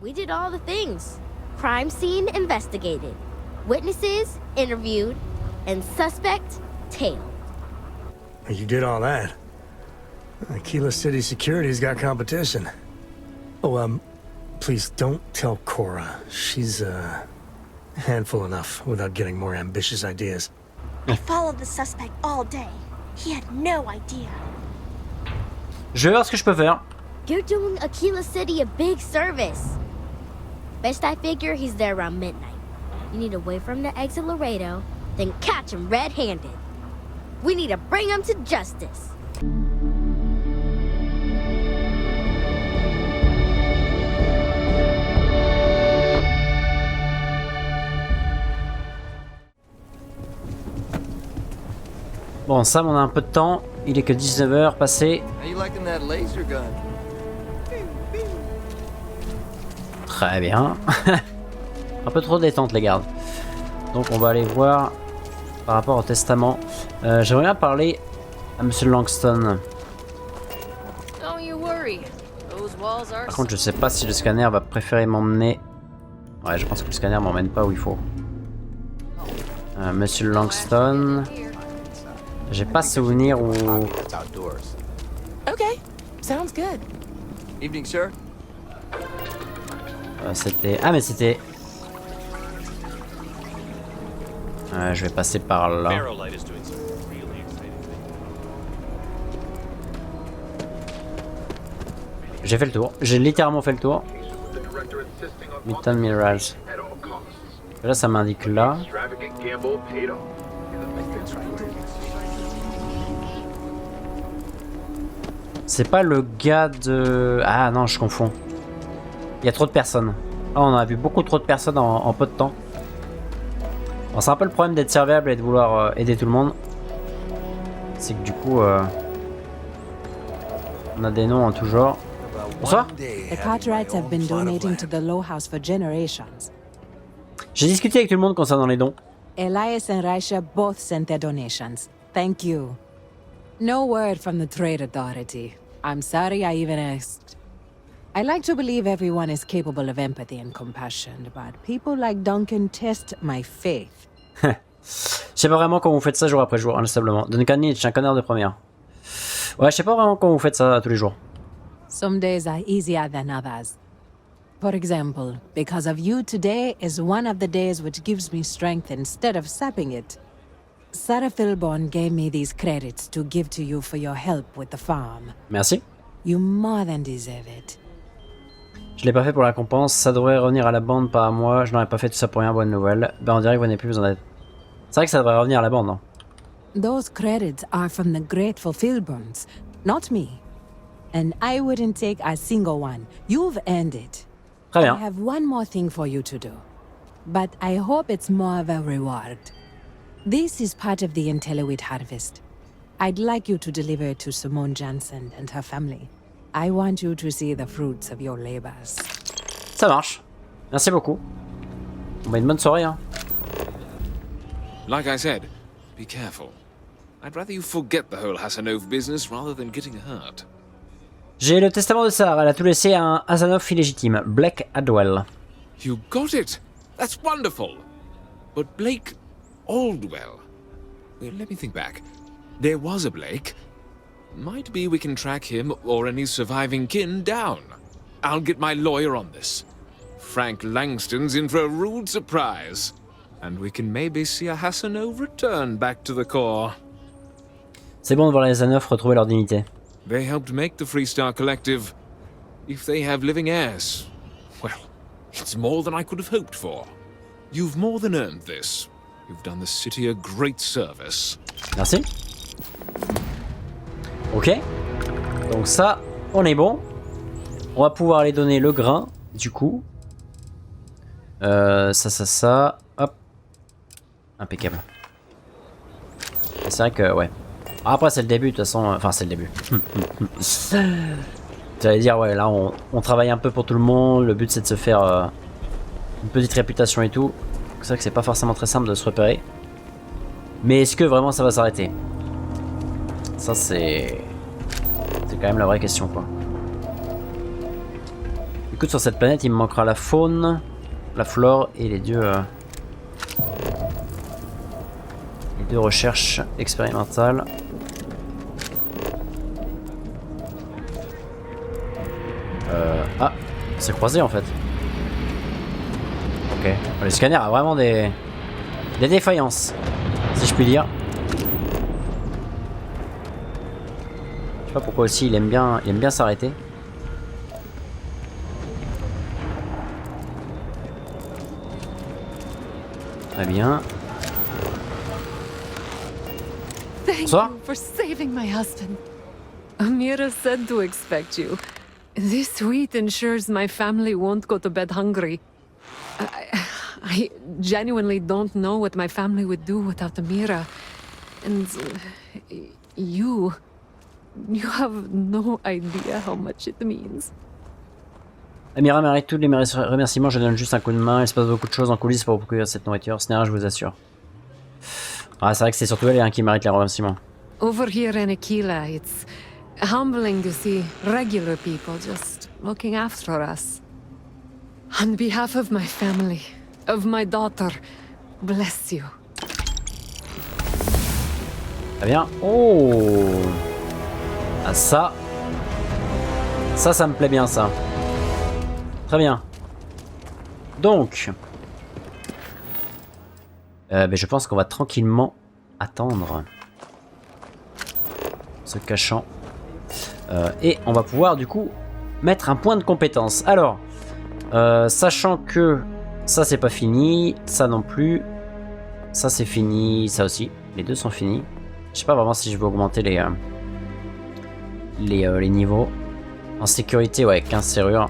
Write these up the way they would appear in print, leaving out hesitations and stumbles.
We did all the things. Crime scene investigated, witnesses interviewed, and suspect tailed. You did all that. Aquila City Security's got competition. Oh, please don't tell Cora. She's, handful enough without getting more ambitious ideas. I followed the suspect all day. He had no idea. Je vais voir ce que je peux faire. You're doing Aquila City a big service. Best I figure he's there around midnight. You need to wait for him to exit Laredo, then catch him red-handed. We need to bring him to justice. Bon, Sam, on a un peu de temps. Il est que 19h passé. Très bien. Un peu trop détente, les gardes. Donc, on va aller voir par rapport au testament. J'aimerais bien parler à Monsieur Langston. Par contre, je sais pas si le scanner va préférer m'emmener. Ouais, je pense que le scanner m'emmène pas où il faut. Monsieur Langston. J'ai pas souvenir où. Okay, sounds good. Evening, sir. C'était. Ah, mais c'était. Je vais passer par là. J'ai fait le tour. J'ai littéralement fait le tour. Midtown Mirage. Et là, ça m'indique là. C'est pas le gars de... Ah non, je confonds. Il y a trop de personnes. Ah, on a vu beaucoup trop de personnes en peu de temps. Bon, c'est un peu le problème d'être serviable et de vouloir aider tout le monde. C'est que du coup... on a des noms en tout genre. Bonsoir. The Cartwrights have been donating to the Low House for generations. J'ai discuté avec tout le monde concernant les dons. Elias and Raisha both sent their donations. Thank you. No word from the Trade Authority. I'm sorry I even asked. I like to believe everyone is capable of empathy and compassion, but people like Duncan test my faith. Je sais pas vraiment comment vous faites ça jour après jour, inlassablement. Duncan Nietzsche, un connard de première. Ouais, je sais pas vraiment comment vous faites ça tous les jours. Some days are easier than others. For example, because of you today is one of the days which gives me strength instead of sapping it. Sarah Philborn gave me these credits to give to you for your help with the farm. Merci. You more than deserve it. Je l'ai pas fait pour la récompense, ça devrait revenir à la bande, pas à moi. Je n'aurais pas fait tout ça pour rien, bonne nouvelle. Ben on dirait que vous n'avez plus besoin d'aide. C'est vrai que ça devrait revenir à la bande, non? Those credits are from the grateful Philborns, not me. And I wouldn't take a single one. You've earned it. Très bien. I have one more thing for you to do. But I hope it's more of a reward. This is part of the IntelliWheat harvest. I'd like you to deliver it to Simone Jansen and her family. I want you to see the fruits of your labors. Ça marche. Merci beaucoup. On va une bonne soirée, hein. Like I said, be careful. I'd rather you forget the whole Hassanov business rather than getting hurt. J'ai le testament de Sarah. Elle a tout laissé à un Hassanov illégitime, Blake Adwell. You got it. That's wonderful. But Blake Aldwell. Well, let me think back. There was a Blake. Might be we can track him or any surviving kin down. I'll get my lawyer on this. Frank Langston's in for a rude surprise. And we can maybe see a Hassanov return back to the core. C'est bon de voir les Hassanov retrouver leur dignité. They helped make the Freestar Collective. If they have living heirs, well, it's more than I could have hoped for. You've more than earned this. You've done the city a great service. Merci. Ok. Donc ça, on est bon. On va pouvoir aller donner le grain, du coup. Ça. Hop. Impeccable. C'est vrai que, ouais. Après, c'est le début, de toute façon. Enfin, c'est le début. J'allais dire, ouais, là, on travaille un peu pour tout le monde. Le but, c'est de se faire une petite réputation et tout. C'est vrai que c'est pas forcément très simple de se repérer. Mais est-ce que vraiment ça va s'arrêter? Ça, c'est quand même la vraie question, quoi. Du coup, sur cette planète, il me manquera la faune, la flore et les deux recherches expérimentales. Ah, c'est croisé en fait. Ok. Le scanner a vraiment des défaillances, si je puis dire. Je sais pas pourquoi aussi il aime bien s'arrêter. Très bien. Thank Bonsoir. you for saving my husband. Amira said to expect you. This wheat ensures my family won't go to bed hungry. I genuinely don't know what my family would do without Amira. And you have no idea how much it means. Amira mérite tous les remerciements, je donne juste un coup de main. Il se passe beaucoup de choses en coulisses pour procurer cette nourriture. Ce n'est rien, je vous assure. Ah, c'est vrai que c'est surtout elle qui mérite les remerciements. Over here in Aquila, it's humbling to see regular people just looking after us. On behalf of my family, of my daughter, bless you. Très bien. Oh, ah ça me plaît bien ça. Très bien. Donc, je pense qu'on va tranquillement attendre, se cachant, et on va pouvoir du coup mettre un point de compétence. Alors, sachant que ça c'est pas fini, ça non plus, ça c'est fini, ça aussi, les deux sont finis. Je sais pas vraiment si je vais augmenter les niveaux. En sécurité, ouais, 15 serrures.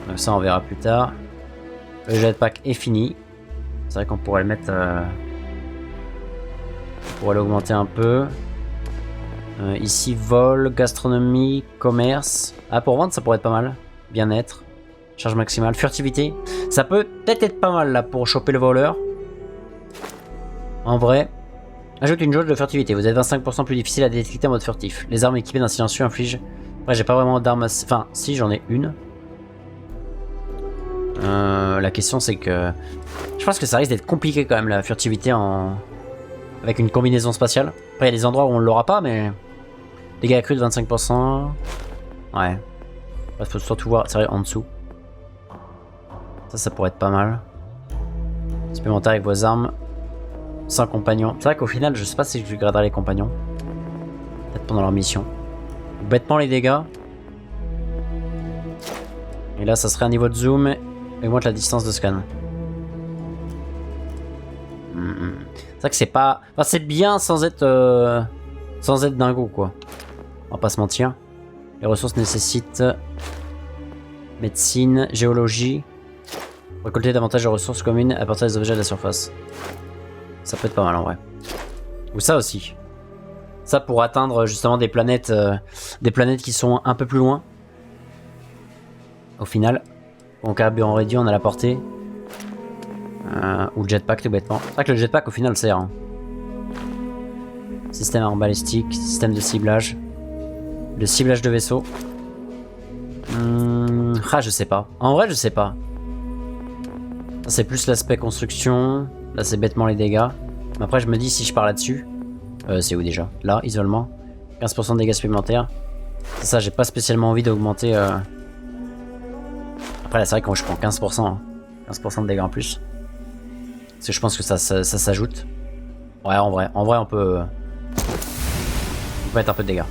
Donc ça on verra plus tard. Le jetpack est fini. C'est vrai qu'on pourrait le mettre... on pourrait l'augmenter un peu. Ici, vol, gastronomie, commerce. Ah, pour vendre, ça pourrait être pas mal. Bien-être. Charge maximale. Furtivité. Ça peut peut-être être pas mal là pour choper le voleur. En vrai. Ajoute une jauge de furtivité. Vous êtes 25% plus difficile à détecter en mode furtif. Les armes équipées d'un silencieux infligent... Après, j'ai pas vraiment d'armes... Enfin, si, j'en ai une. La question, c'est que... Je pense que ça risque d'être compliqué quand même, la furtivité avec une combinaison spatiale. Après, il y a des endroits où on l'aura pas, mais... Dégâts accrus de 25%. Ouais. Il faut surtout voir, c'est vrai, en dessous. Ça pourrait être pas mal. Supplémentaire avec vos armes. Sans compagnons. C'est vrai qu'au final, je sais pas si je garderai les compagnons. Peut-être pendant leur mission. Bêtement les dégâts. Et là, ça serait un niveau de zoom. Et augmente la distance de scan. C'est vrai que c'est pas... Enfin, c'est bien sans être dingo, quoi. On va pas se mentir. Les ressources nécessitent... Médecine, géologie. Récolter davantage de ressources communes à partir des objets de la surface. Ça peut être pas mal en vrai. Ou ça aussi. Ça pour atteindre justement des planètes qui sont un peu plus loin. Au final. En carburant réduit, on a la portée. Ou le jetpack tout bêtement. C'est vrai que le jetpack au final sert. Hein. Système arme balistique, système de ciblage. Le ciblage de vaisseau. Je sais pas. En vrai, je sais pas. C'est plus l'aspect construction. Là, c'est bêtement les dégâts. Mais après, je me dis si je pars là-dessus. C'est où déjà? Là, isolement. 15% de dégâts supplémentaires. C'est ça, j'ai pas spécialement envie d'augmenter. Après, là, c'est vrai que quand je prends 15%. Hein. 15% de dégâts en plus. Parce que je pense que ça s'ajoute. Ouais, en vrai, on peut mettre un peu de dégâts.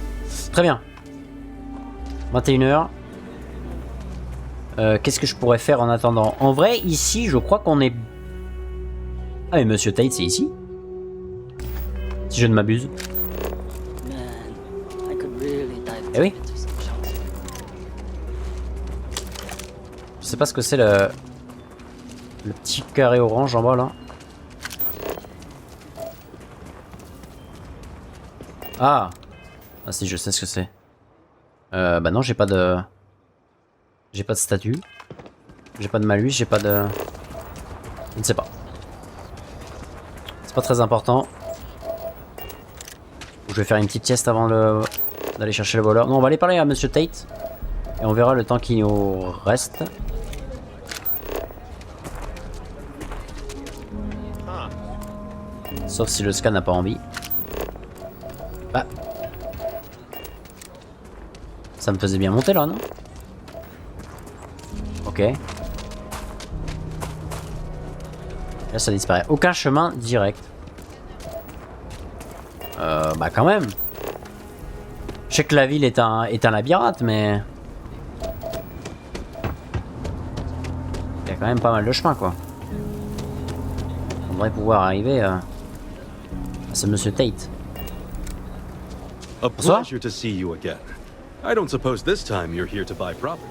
Très bien. 21h. Qu'est-ce que je pourrais faire en attendant? En vrai, ici, je crois qu'on est... Ah, mais Monsieur Tate, c'est ici? Si je ne m'abuse. Eh oui. Je sais pas ce que c'est le petit carré orange en bas, là. Ah si, je sais ce que c'est. Bah non, j'ai pas de... J'ai pas de statut. J'ai pas de malus, j'ai pas de... Je ne sais pas. C'est pas très important. Je vais faire une petite sieste avant d'aller chercher le voleur. Non, on va aller parler à Monsieur Tate. Et on verra le temps qui nous reste. Sauf si le scan n'a pas envie. Bah. Ça me faisait bien monter là, non? Ok. Là ça disparaît. Aucun chemin direct. Bah quand même. Je sais que la ville est un labyrinthe, mais... il y a quand même pas mal de chemin, quoi. On devrait pouvoir arriver à ce monsieur Tate. A pleasure to see you again. I don't suppose this time you're here to buy property.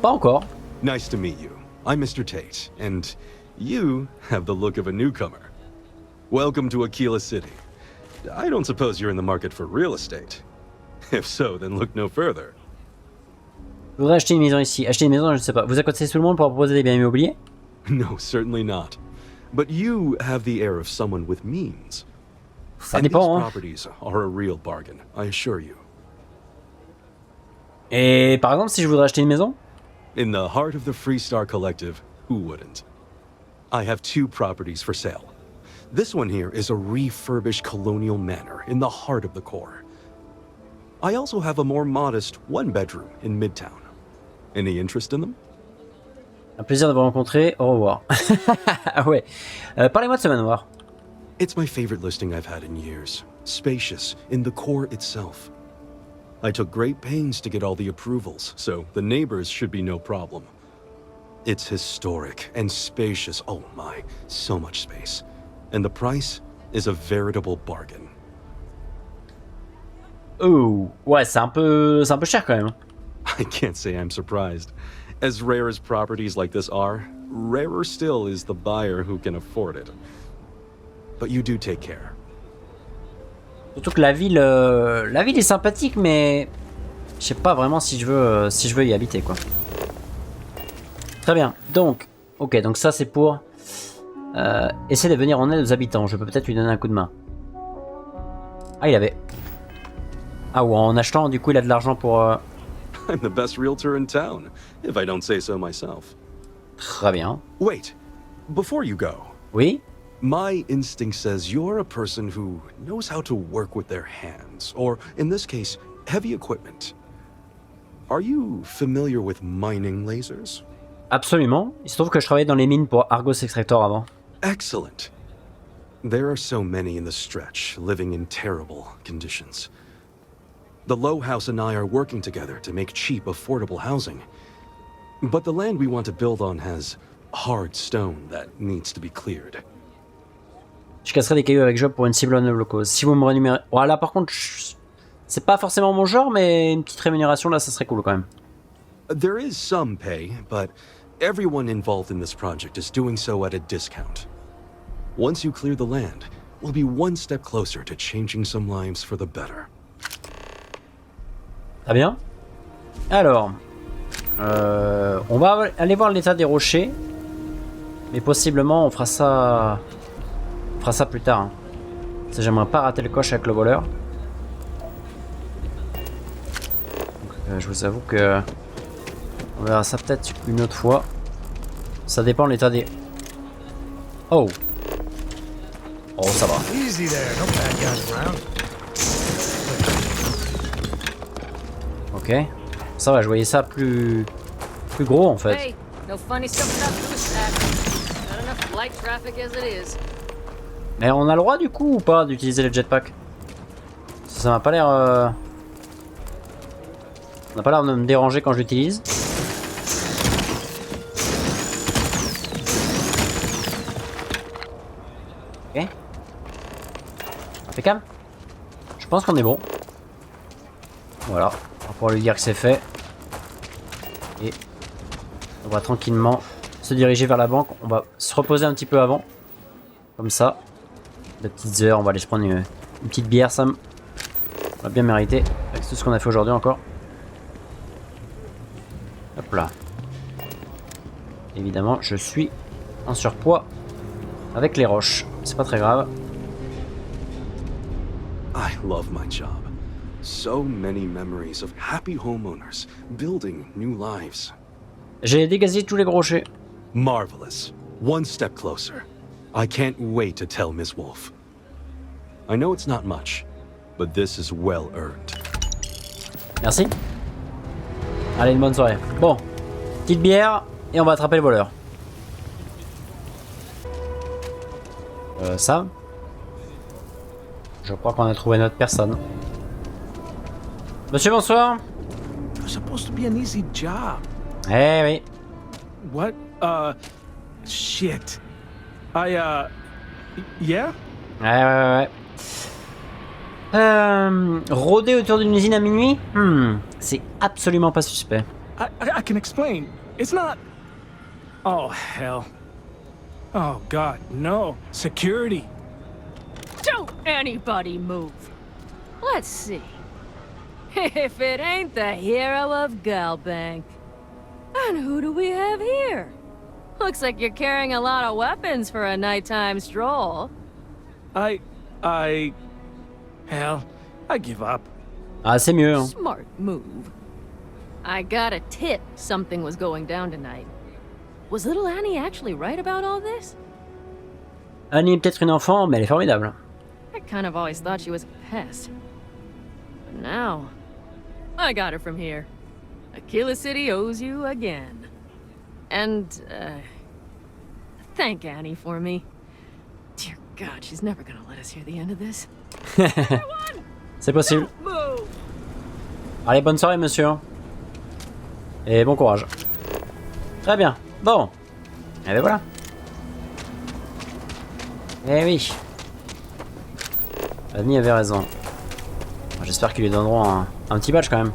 Pas encore. Nice to meet you. I'm Mr. Tate, and you have the look of a newcomer. Welcome to Aquila City. I don't suppose you're in the market for real estate. If so, then look no further. Je voudrais acheter une maison ici. Acheter une maison, je ne sais pas. Vous accompagner tout le monde pour proposer des biens immobiliers? No, certainly not. But you have the air of someone with means. Ça And these dépend, hein. properties are a real bargain, I assure you. Et par exemple, si je voudrais acheter une maison? In the heart of the Freestar Collective, who wouldn't? I have 2 properties for sale. This one here is a refurbished colonial manor in the heart of the core. I also have a more modest 1-bedroom in Midtown. Any interest in them? Un plaisir de vous rencontrer. Au revoir. Ah ouais. Parlez-moi de ce manoir. It's my favorite listing I've had in years. Spacious in the core itself. I took great pains to get all the approvals, so the neighbors should be no problem. It's historic and spacious. Oh my, so much space. And the price is a veritable bargain. Oh, ouais, c'est un peu cher quand même. I can't say I'm surprised. As rare as properties like this are, rarer still is the buyer who can afford it. But you do take care. Surtout que la ville est sympathique, mais je sais pas vraiment si je veux y habiter, quoi. Très bien. Donc, ok, donc ça c'est pour essayer de venir en aide aux habitants. Je peux peut-être lui donner un coup de main. Ah, il avait. Ah, ou en achetant, du coup, il a de l'argent pour. I'm the best realtor in town, if I don't say so myself. Très bien. Wait, before you go, Oui. my instinct says you're a person who knows how to work with their hands, or in this case, heavy equipment. Are you familiar with mining lasers? Absolument. Il se trouve que je travaillais dans les mines pour Argos Extractor avant. Excellent. There are so many in the stretch, living in terrible conditions. The Low House and I are working together to make cheap, affordable housing. But the land we want to build on has hard stone that needs to be cleared. Je casserai des cailloux avec job pour une cible noble cause. Si vous me rémunérez... Voilà, par contre, c'est pas forcément mon genre, mais une petite rémunération, là, ça serait cool quand même. There is some pay, but everyone involved in this project is doing so at a discount. Once you clear the land, we'll be one step closer to changing some lives for the better. Très bien. Alors, on va aller voir l'état des rochers, mais possiblement on fera ça plus tard. Hein. Parce que j'aimerais pas rater le coche avec le voleur. Donc, je vous avoue que on verra ça peut-être une autre fois. Ça dépend de l'état des. Oh. Oh, ça va. Easy there, no bad guys around. Ok. Ça va, je voyais ça plus gros en fait. Hey, no funny stuff about this pack. Not enough light traffic as it is. Mais on a le droit du coup ou pas d'utiliser le jetpack? Ça m'a pas l'air. Ça n'a pas l'air de me déranger quand je l'utilise. Ok. Impeccable. Je pense qu'on est bon. Voilà. On va pouvoir lui dire que c'est fait. Et on va tranquillement se diriger vers la banque. On va se reposer un petit peu avant. Comme ça. De petites heures. On va aller se prendre une petite bière. Ça on va bien mériter. Avec tout ce qu'on a fait aujourd'hui encore. Hop là. Évidemment, je suis en surpoids avec les roches. C'est pas très grave. I love my job. So many memories of happy homeowners building new lives. J'ai dégazé tous les gros rochers. Marvelous. One step closer. I can't wait to tell Miss Wolf. I know it's not much, but this is well earned. Merci. Allez, une bonne soirée. Bon, petite bière et on va attraper le voleur. Ça. Je crois qu'on a trouvé notre personne. Monsieur, bonsoir. It's supposed to be an easy job. Eh oui. What? Shit. Yeah? Ouais. Rôder autour d'une usine à minuit? C'est absolument pas suspect. I can explain. It's not... Oh, hell. Oh, God, no. Security. Don't anybody move. Let's see. If it ain't the hero of Galbank. And who do we have here? Looks like you're carrying a lot of weapons for a nighttime stroll. Hell, I give up. Ah, c'est mieux. Hein. Smart move. I got a tip something was going down tonight. Was little Annie actually right about all this? Annie est peut-être une enfant, mais elle est formidable. I kind of always thought she was a pest. But now, I got her from here. Aquila City owes you again. And, thank Annie for me. Dear God, she's never gonna let us hear the end of this. C'est possible. Allez, bonne soirée, monsieur. Et bon courage. Très bien. Bon. Et ben voilà. Eh oui. Annie avait raison. J'espère qu'ils lui donneront un petit badge quand même.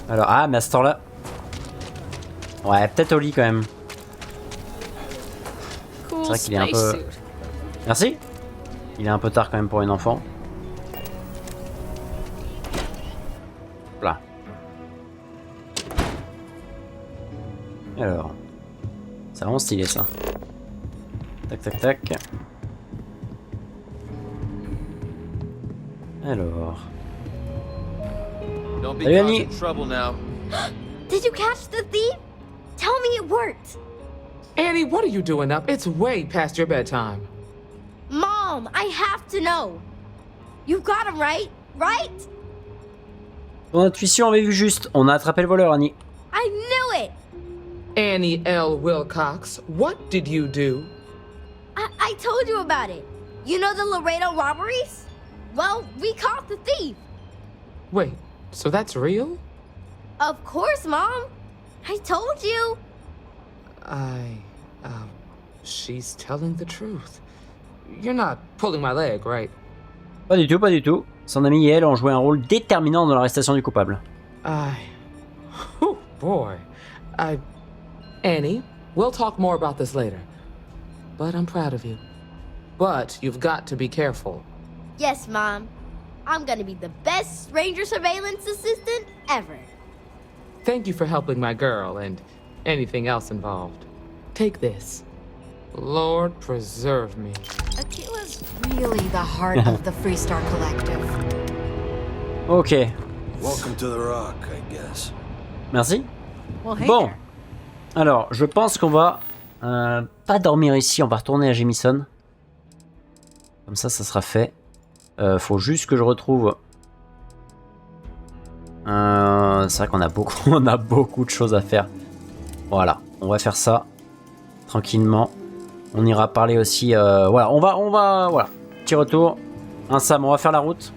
Alors, ah, mais à ce temps-là... Ouais, peut-être au lit quand même. C'est vrai qu'il est un peu... Merci. Il est un peu tard quand même pour une enfant. Là. Alors. C'est vraiment stylé ça. Tac. Alors. Salut Annie. Did you catch the thief? Tell me it worked. Annie, what are you doing up? It's way past your bedtime. Mom, I have to know. You got him right? Right? Ton intuition avait vu juste. On a attrapé le voleur, Annie. I knew it. Annie L. Wilcox, what did you do? I told you about it. You know the Laredo robberies? Well, we caught the thief. Wait, so that's real? Of course, Mom. I told you. She's telling the truth. You're not pulling my leg, right? Pas du tout, pas du tout. Son ami et elle ont joué un rôle déterminant dans l'arrestation du coupable. Oh boy. Annie, we'll talk more about this later. But I'm proud of you. But you've got to be careful. Yes, Mom. I'm gonna be the best stranger surveillance assistant ever. Thank you for helping my girl and anything else involved. Take this. Lord preserve me. Aquila's really the heart of the Freestar Collective. Ok. Welcome to the Rock, I guess. Merci. Well, hey Bon. there. Alors, je pense qu'on va pas dormir ici. On va retourner à Jamison. Comme ça sera fait. Faut juste que je retrouve... c'est vrai qu'on a on a beaucoup de choses à faire. Voilà, on va faire ça tranquillement. On ira parler aussi. Voilà, on va, voilà, petit retour. Un Sam, on va faire la route.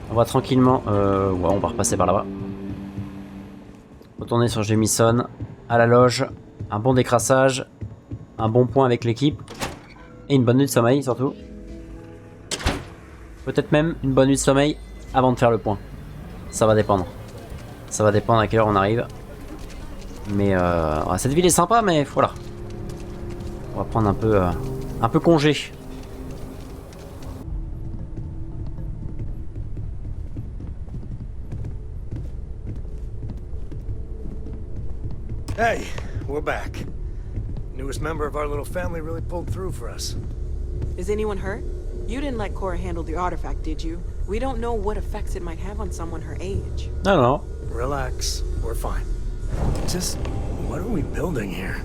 On va tranquillement. Ouais, on va repasser par là-bas. Retourner sur Jamison, à la loge, un bon décrassage, un bon point avec l'équipe et une bonne nuit de sommeil surtout. Peut-être même une bonne nuit de sommeil avant de faire le point. Ça va dépendre. Ça va dépendre à quelle heure on arrive. Mais cette ville est sympa, mais voilà. On va prendre un peu congé. Hey, we're back. Newest member of our little family really pulled through for us. Is anyone hurt? You didn't let Cora handle the artifact, did you? We don't know what effects it might have on someone her age. No. Relax, we're fine. Just, what are we building here?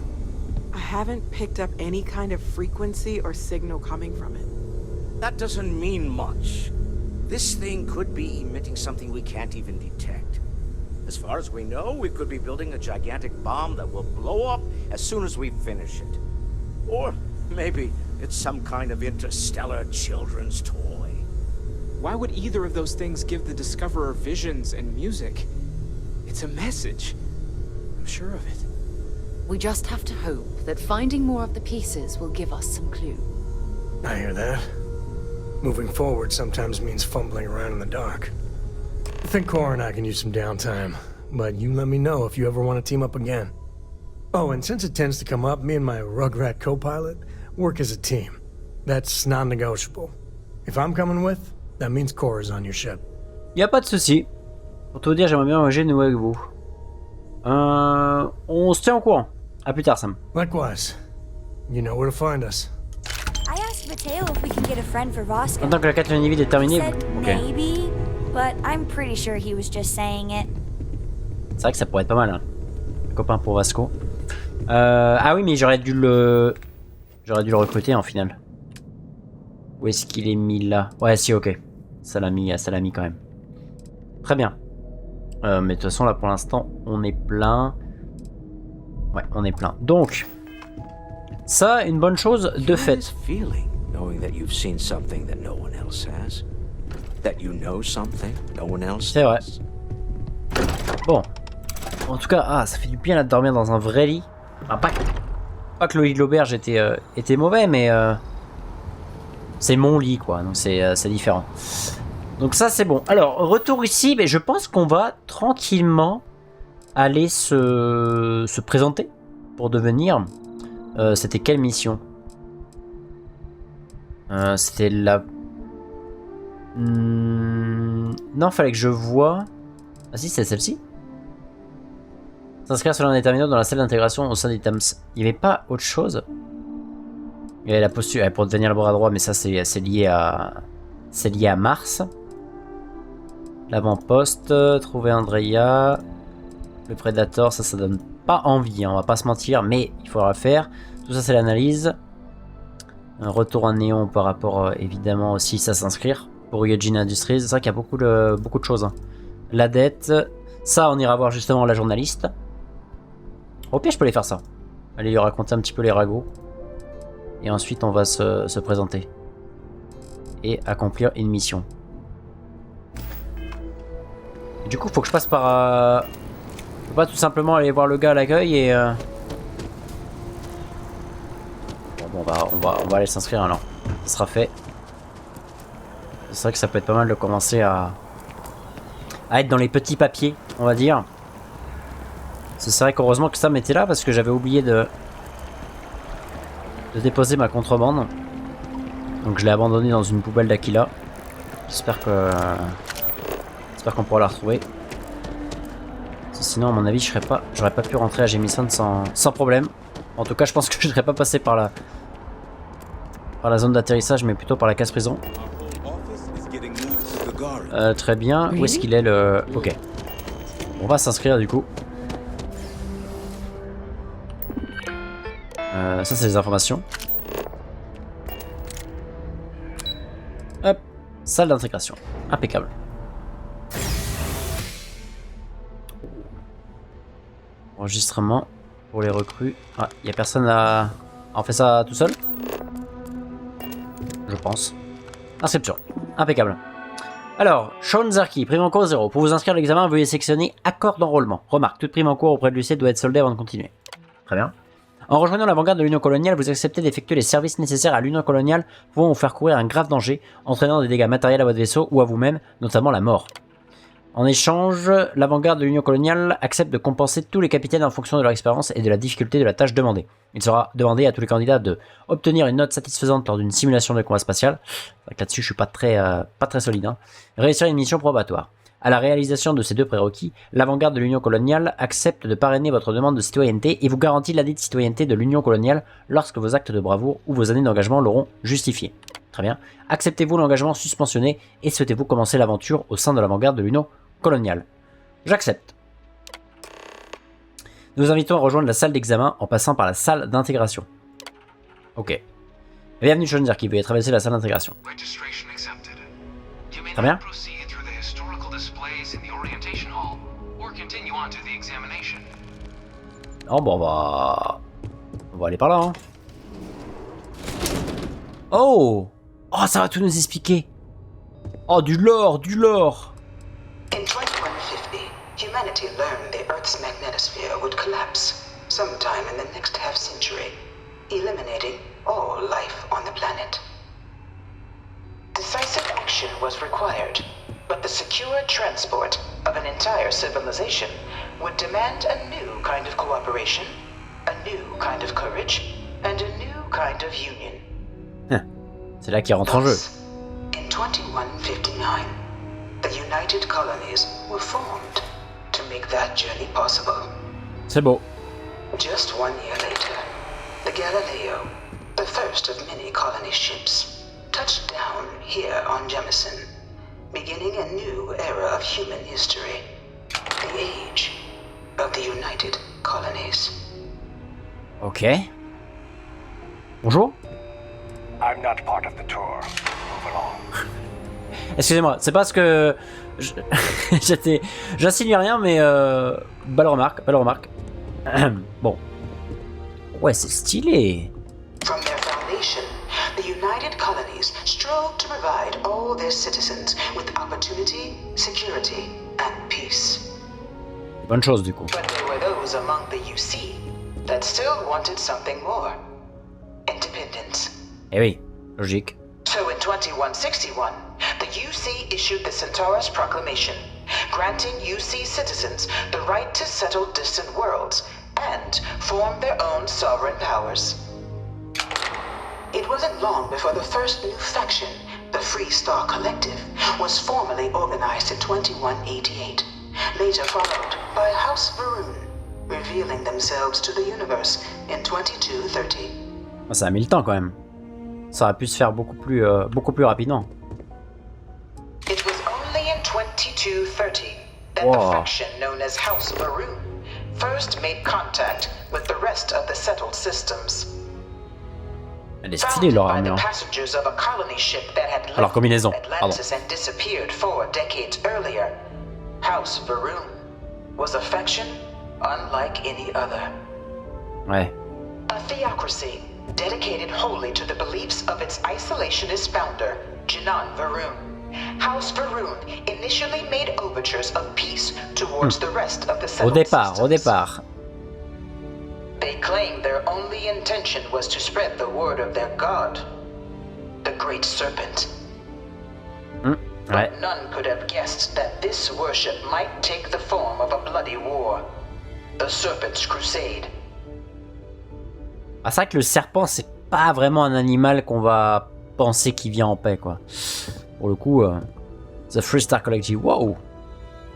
I haven't picked up any kind of frequency or signal coming from it. that doesn't mean much. This thing could be emitting something we can't even detect. As far as we know, we could be building a gigantic bomb that will blow up as soon as we finish it. Or maybe it's some kind of interstellar children's toy. Why would either of those things give the Discoverer visions and music? It's a message. I'm sure of it. We just have to hope that finding more of the pieces will give us some clue. I hear that. Moving forward sometimes means fumbling around in the dark. I think Cora and I can use some downtime, but you let me know if you ever want to team up again. Oh, and since it tends to come up, me and my Rugrat co-pilot work as a team. That's non-negotiable. If I'm coming with, that means Cora's on your ship. Y a pas de souci. Pour tout vous dire, j'aimerais bien manger de nouveau avec vous. On se tient au courant. À plus tard, Sam. Likewise. You know where to find us. I asked Mateo if we can get a friend for Vasco. En tant que la quatrième vie est terminée. He said Ok. maybe, but I'm pretty sure he was just saying it. C'est vrai que ça pourrait être pas mal. Hein. Un copain pour Vasco. Ah oui, mais j'aurais dû le recruter en final. Où est-ce qu'il est mis là? Ouais, si, ok. Ça l'a mis quand même. Très bien. Mais de toute façon, là pour l'instant, on est plein. Ouais, on est plein. Donc, ça, une bonne chose de fait. C'est vrai. Bon. En tout cas, ça fait du bien là de dormir dans un vrai lit. Enfin, pas que le lit de l'auberge était mauvais, mais c'est mon lit, quoi. Donc c'est différent. Donc ça, c'est bon. Alors, retour ici, mais je pense qu'on va tranquillement aller se présenter pour devenir... c'était quelle mission? C'était la... Non, fallait que je voie... Ah si, c'est celle-ci. S'inscrire sur l'un des terminaux dans la salle d'intégration au sein des TAMS. Il n'y avait pas autre chose? Il y avait la posture pour devenir le bras droit, mais ça c'est lié à... C'est lié à Mars. L'avant-poste, trouver Andrea, le Predator, ça donne pas envie, hein, on va pas se mentir, mais il faudra le faire. Tout ça c'est l'analyse. Un retour à Néon par rapport évidemment aussi à s'inscrire pour Eugene Industries. C'est vrai qu'il y a beaucoup de choses. Hein. La dette, ça on ira voir justement la journaliste. Au pire je peux aller faire ça. Aller lui raconter un petit peu les ragots. Et ensuite on va se présenter. Et accomplir une mission. Et du coup, faut que je passe par... Je peux pas tout simplement aller voir le gars à l'accueil et... Bon, on va aller s'inscrire alors. Ça sera fait. C'est vrai que ça peut être pas mal de commencer à être dans les petits papiers, on va dire. C'est vrai qu'heureusement que Sam était là parce que j'avais oublié de déposer ma contrebande. Donc je l'ai abandonné dans une poubelle d'Aquila. J'espère qu'on pourra la retrouver. Sinon à mon avis j'aurais pas pu rentrer à Jamison sans problème. En tout cas je pense que je serais pas passé par la zone d'atterrissage mais plutôt par la case prison. Très bien. Où est-ce qu'il est le... Ok. On va s'inscrire du coup. Ça c'est les informations. Hop. Salle d'intégration. Impeccable. Enregistrement pour les recrues. Ah, il n'y a personne à... On fait ça tout seul? Je pense. Inscription. Impeccable. Alors, Sean Zarki, prime en cours 0. Pour vous inscrire à l'examen, veuillez sélectionner accord d'enrôlement. Remarque, toute prime en cours auprès de l'UC doit être soldée avant de continuer. Très bien. En rejoignant l'avant-garde de l'Union coloniale, vous acceptez d'effectuer les services nécessaires à l'Union coloniale pouvant vous faire courir un grave danger, entraînant des dégâts matériels à votre vaisseau ou à vous-même, notamment la mort. En échange, l'avant-garde de l'Union coloniale accepte de compenser tous les capitaines en fonction de leur expérience et de la difficulté de la tâche demandée. Il sera demandé à tous les candidats de obtenir une note satisfaisante lors d'une simulation de combat spatial. Là-dessus, je suis pas très solide. Hein. Réussir une mission probatoire. À la réalisation de ces deux prérequis, l'avant-garde de l'Union coloniale accepte de parrainer votre demande de citoyenneté et vous garantit l'année de citoyenneté de l'Union coloniale lorsque vos actes de bravoure ou vos années d'engagement l'auront justifié. Très bien. Acceptez-vous l'engagement suspensionné et souhaitez-vous commencer l'aventure au sein de l'avant-garde de l'Union coloniale? J'accepte. Nous vous invitons à rejoindre la salle d'examen en passant par la salle d'intégration. Ok. Bienvenue Schonzer qui veut traverser la salle d'intégration. Très bien. Oh bon, on va aller par là. Hein. Oh! Oh, ça va tout nous expliquer. Oh, du lore, du lore. In 2150, humanity learned the Earth's magnetosphere would collapse sometime in the next half-century, eliminating all life on the planet. Decisive action was required, but the secure transport of an entire civilization would demand a new kind of cooperation, a new kind of courage, and a new kind of union. C'est là qu'il rentre en jeu. In 2159, the United Colonies were formed to make that journey possible. C'est beau. Just 1 year later, the Galileo, the first of many colony ships, touched down here on Jemison, beginning a new era of human history, the age of the United Colonies. Ok. Bonjour. I'm not part of the tour. Move along. Excusez-moi, c'est parce que j'insinue rien, mais belle remarque. Bon. Ouais, c'est stylé. From their foundation, the United Colonies strove to provide all their citizens with opportunity, security, and peace. Bonne chose du coup. But there were those among the UC that still wanted something more. Independence. Eh oui, logique. So in 2161, the UC issued the Centaurus Proclamation, granting UC citizens the right to settle distant worlds and form their own sovereign powers. It wasn't long before the first new faction, the Free Star Collective, was formally organized in 2188, later followed by House Varun, revealing themselves to the universe in 2230. Ça a mis le temps quand même. Ça aurait pu se faire beaucoup plus rapidement. It was only in 2230 that the faction known as House Varun first made contact with the rest of the settled systems. Elle est stylée leur armure. Passengers of a colony ship that had Alors combinaison. Atlantis and disappeared 4 decades earlier. House Varun was a faction unlike any other. Ouais. A theocracy dedicated wholly to the beliefs of its isolationist founder, Jinan Varun. House Varun initially made overtures of peace towards the rest of the settled systems. Au départ. They claimed their only intention was to spread the word of their god, the Great Serpent. But none could have guessed that this worship might take the form of a bloody war, the Serpent's Crusade. Ah, c'est vrai que le serpent, c'est pas vraiment un animal qu'on va penser qui vient en paix, quoi. Pour le coup, The Free Star Collective, wow!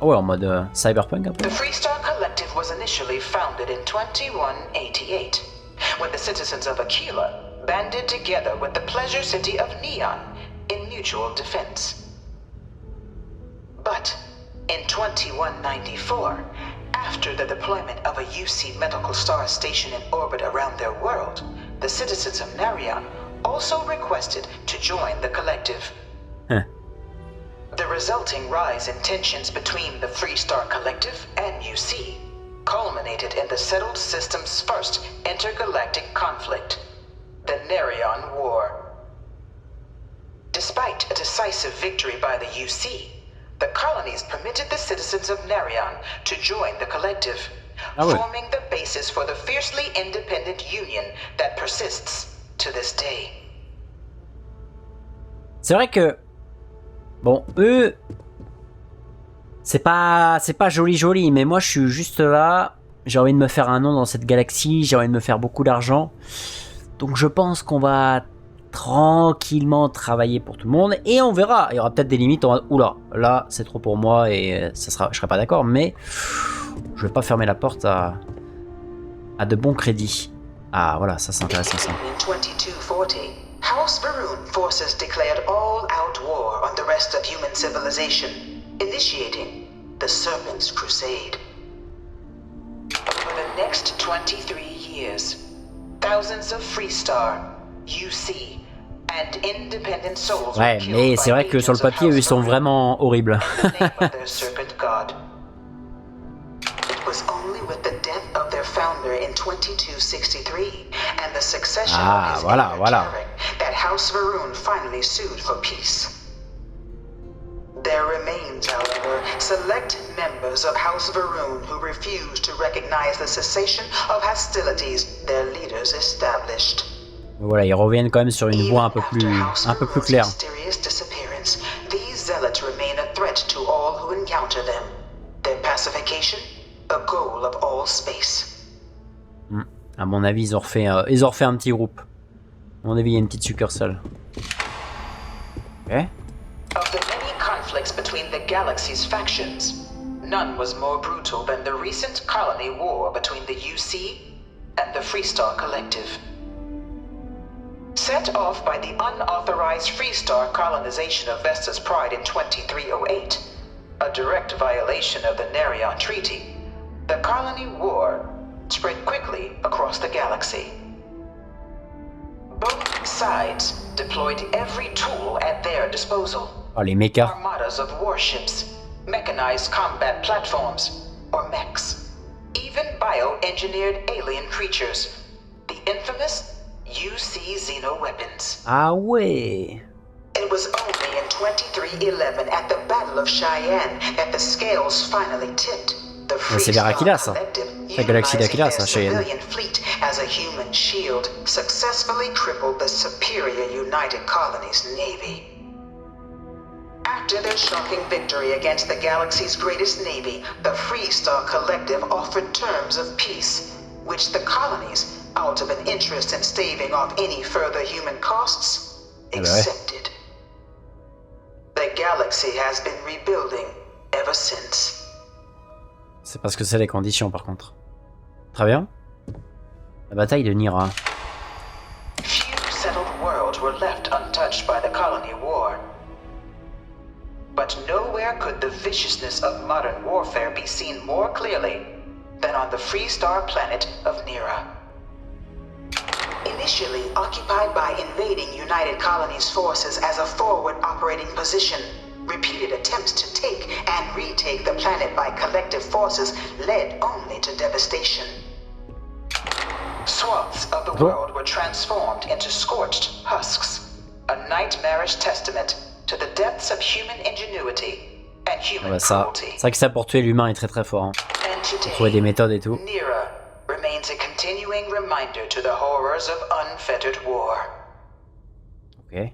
Ah ouais, en mode cyberpunk un peu. The Free Star Collective was initially founded in 2188, when the citizens of Aquila banded together with the pleasure city of Neon in mutual defense. But in 2194, after the deployment of a UC medical star station in orbit around their world, the citizens of Narion also requested to join the collective. The resulting rise in tensions between the Free Star Collective and UC culminated in the settled system's first intergalactic conflict, the Narion War. Despite a decisive victory by the UC, the colonies permitted the citizens of Narion to join the collective, forming the basis for the fiercely independent union that persists to this day. C'est vrai que bon, eux c'est pas joli, mais moi je suis juste là, j'ai envie de me faire un nom dans cette galaxie, j'ai envie de me faire beaucoup d'argent. Donc je pense qu'on va tranquillement travailler pour tout le monde et on verra, il y aura peut-être des limites, oula, là c'est trop pour moi et je serai pas d'accord, mais je vais pas fermer la porte à de bons crédits. Ah voilà, ça c'est intéressant ça. In 2240, House Varun forces declared all-out war on the rest of human civilization, initiating the Serpent's Crusade. For the next 23 years, thousands of Free Star, UC, and independent souls Ouais, mais c'est vrai que sur le papier, eux, ils sont vraiment horribles. It was only with the death of their founder in 2263 and the succession of his voilà, heir, voilà. Tarek, that House Varun finally sued for peace. There remains, however, select members of House Varun who refuse to recognize the cessation of hostilities their leaders established. Voilà, ils reviennent quand même sur une voie un peu plus claire. Mysterious disappearance, these zealots remain a threat to all who encounter them. Their pacification, a goal of all space. À mon avis, ils ont refait un petit groupe. À mon avis, il y a une petite succursale. Ok. Of the many conflicts between the galaxy's factions, none was more brutal than the recent colony war between the UC and the Freestar Collective. Set off by the unauthorized Freestar colonization of Vesta's Pride in 2308, a direct violation of the Néon Treaty, the colony war spread quickly across the galaxy. Both sides deployed every tool at their disposal. Oh, les mechas. Armadas of warships, mechanized combat platforms, or mechs, even bioengineered alien creatures, the infamous UC xeno-weapons. Ah ouais. It was only in 2311 at the Battle of Cheyenne that the scales finally tipped. C'est vers Aquila, ça. La galaxie d'Aquila, ça, Cheyenne. Fleet as a human shield successfully crippled the superior United Colonies Navy. After their shocking victory against the galaxy's greatest navy, the Freestar Collective offered terms of peace, which the colonies, out of an interest in staving off any further human costs, accepted. The galaxy has been rebuilding ever since. C'est parce que c'est les conditions, par contre. Très bien. La bataille de Nira. Few settled worlds were left untouched by the colony war. But nowhere could the viciousness of modern warfare be seen more clearly than on the Freestar planet of Nira. Initially occupied by invading United Colonies forces as a forward operating position, repeated attempts to take and retake the planet by collective forces led only to devastation. Swaths of the world were transformed into scorched husks, a nightmarish testament to the depths of human ingenuity and human cruelty. C'est vrai que ça pour tuer l'humain est très très fort. Hein. Pour trouver des méthodes et tout. Nira remains a continuing reminder to the horrors of unfettered war. Ok.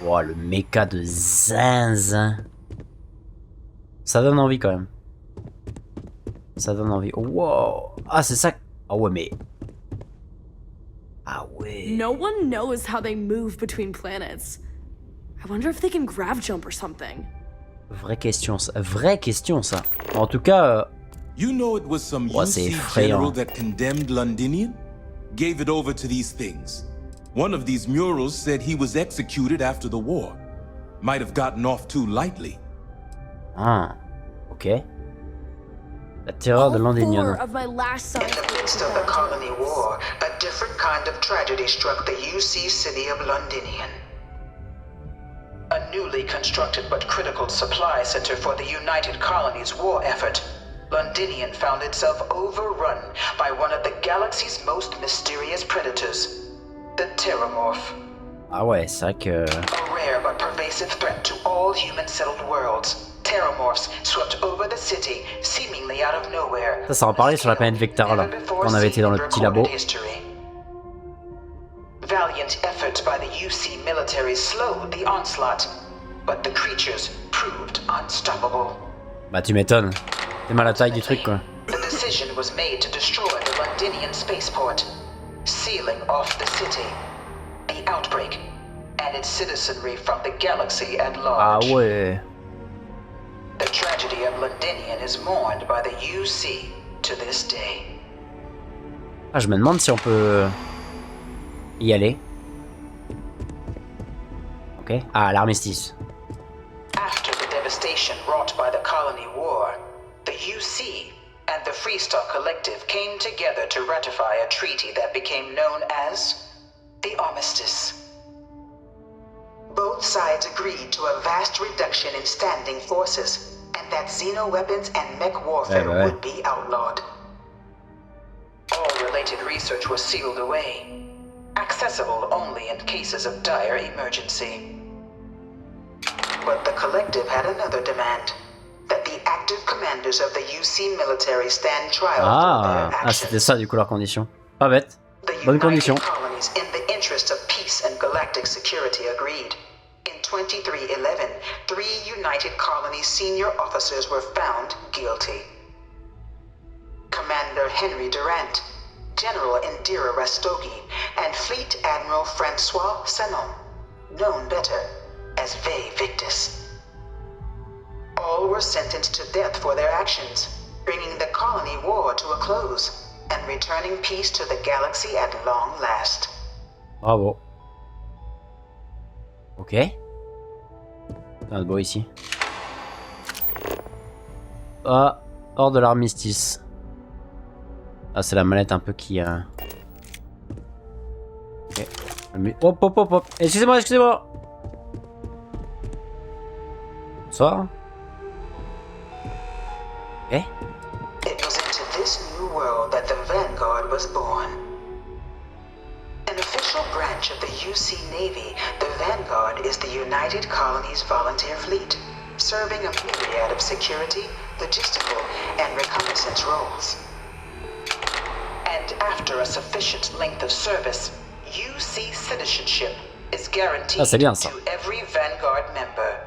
Wow, le méca de zinzin. Ça donne envie quand même. Ça donne envie. Wow. Ah, c'est ça. Ah ouais, mais... Ah ouais. No one knows how they move between planets. I wonder if they can grav jump or something. Vraie question, ça. Vraie question, ça. En tout cas... You know it was some UC general that condemned Londinian? Gave it over to these things. One of these murals said he was executed after the war. Might have gotten off too lightly. Ah, ok. La terreur de Londinian. In the midst of the colony war, a different kind of tragedy struck the UC city of Londinian. A newly constructed but critical supply center for the United Colonies war effort, Londinian found itself overrun by one of the galaxy's most mysterious predators, the Terramorph. Ah ouais, c'est vrai que... A rare but pervasive threat to all human-settled worlds. Terramorphs swept over the city, seemingly out of nowhere. Ça en parlait sur la planète Vectara, là, quand on avait été dans le petit labo. Valiant efforts by the UC military slowed the onslaught, but the creatures proved unstoppable. Bah tu m'étonnes. C'est mal la taille du truc, quoi. The decision was made to destroy the Londinian spaceport, sealing off the city, the outbreak, and its citizenry from the galaxy at large. Ah ouais. The tragedy of Londinian is mourned by the UC to this day. Ah, je me demande si on peut y aller. Ok. Ah, l'armistice. After the devastation wrought by the colony war, the UC and the Freestar Collective came together to ratify a treaty that became known as the Armistice. Both sides agreed to a vast reduction in standing forces, and that xeno-weapons and mech warfare would be outlawed. All related research was sealed away, accessible only in cases of dire emergency. But the collective had another demand, that the active commanders of the UC military stand trial for their actions. C'était ça du coup leur condition. Pas bête. Bonne condition. The colonies in the interest of peace and galactic security agreed. In 2311, 3 United Colonies senior officers were found guilty. Commander Henry Durant, General Indira Rastogi, and Fleet Admiral Francois Sanon, known better as Ve Victus. All were sentenced to death for their actions, bringing the colony war to a close and returning peace to the galaxy at long last. Bravo. Ok. Ah, beau ici. Ah, hors de l'armistice. Ah, c'est la mallette un peu qui... Ok. Hop, hop, hop, hop. Excusez-moi, excusez-moi. Bonsoir. Eh? It was into this new world that the Vanguard was born. An official branch of the UC Navy, the Vanguard is the United Colonies Volunteer Fleet, serving a myriad of security, logistical, and reconnaissance roles. And after a sufficient length of service, UC citizenship is guaranteed to every Vanguard member.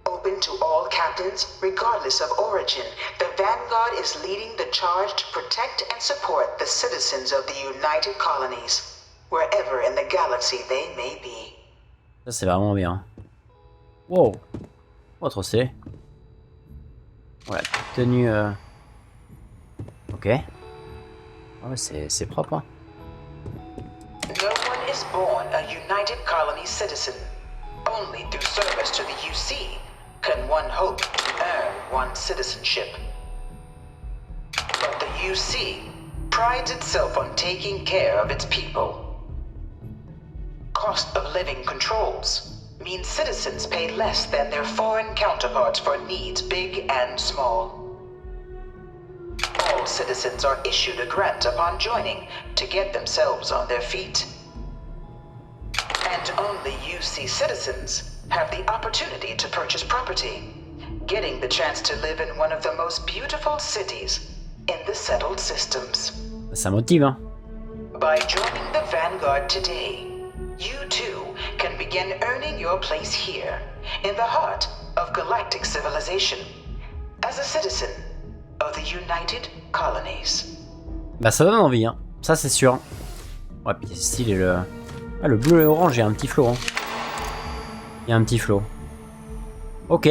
Open to all captains, regardless of origin, the Vanguard is leading the charge to protect and support the citizens of the United Colonies, wherever in the galaxy they may be. Ça c'est vraiment bien. Wow. Oh, trop stylé. Voilà, tenue... Ok. Ouais, c'est propre, hein. No one is born a United Colonies citizen. Only through service to the UC can one hope to earn one's citizenship. But the UC prides itself on taking care of its people. Cost of living controls mean citizens pay less than their foreign counterparts for needs big and small. All citizens are issued a grant upon joining to get themselves on their feet. And only UC citizens have the opportunity to purchase property, getting the chance to live in one of the most beautiful cities in the settled systems. Ça motive, hein. By joining the Vanguard today, you too can begin earning your place here, in the heart of galactic civilization, as a citizen of the United Colonies. Bah ça donne envie, hein. Ça c'est sûr. Ouais, puis c'est stylé le... Ah, le bleu et orange, il y a un petit flow, hein. Il y a un petit flow. Ok.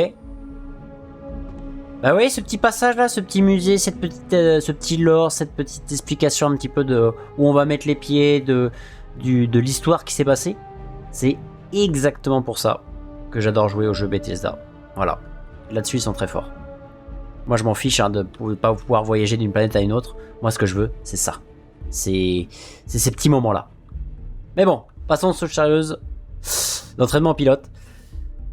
Bah oui, ce petit passage là, ce petit musée, cette petite, ce petit lore, cette petite explication un petit peu de où on va mettre les pieds, de l'histoire qui s'est passée. C'est exactement pour ça que j'adore jouer aux jeux Bethesda. Voilà. Là-dessus, ils sont très forts. Moi, je m'en fiche hein, de ne pas pouvoir voyager d'une planète à une autre. Moi, ce que je veux, c'est ça. C'est ces petits moments-là. Mais bon, passons aux choses sérieuses. L'entraînement pilote.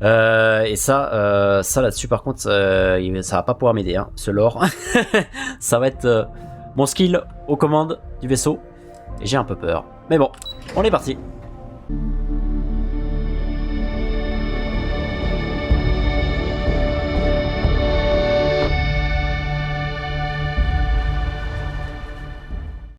Et ça là-dessus par contre ça va pas pouvoir m'aider hein, ce lore. Ça va être mon skill aux commandes du vaisseau et j'ai un peu peur, mais bon on est parti.